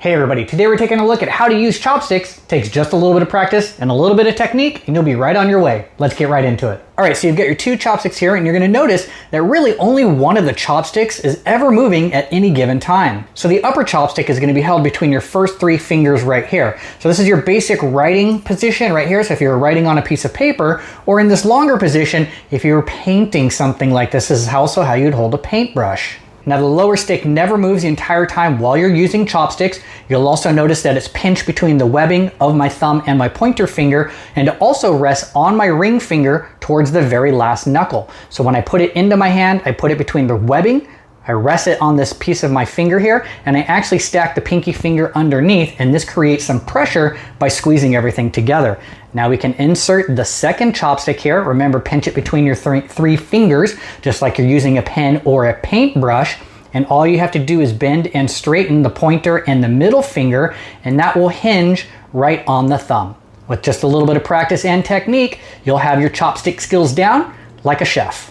Hey everybody, today we're taking a look at how to use chopsticks. It takes just a little bit of practice and a little bit of technique and you'll be right on your way. Let's get right into it. Alright, so you've got your two chopsticks here and you're going to notice that really only one of the chopsticks is ever moving at any given time. So the upper chopstick is going to be held between your first three fingers right here. So this is your basic writing position right here. So if you're writing on a piece of paper, or in this longer position, if you're painting something like this is also how you'd hold a paintbrush. Now the lower stick never moves the entire time while you're using chopsticks. You'll also notice that it's pinched between the webbing of my thumb and my pointer finger, and it also rests on my ring finger towards the very last knuckle. So when I put it into my hand, I put it between the webbing, I rest it on this piece of my finger here, and I actually stack the pinky finger underneath, and this creates some pressure by squeezing everything together. Now we can insert the second chopstick here. Remember, pinch it between your three fingers, just like you're using a pen or a paintbrush. And all you have to do is bend and straighten the pointer and the middle finger, and that will hinge right on the thumb. With just a little bit of practice and technique, you'll have your chopstick skills down like a chef.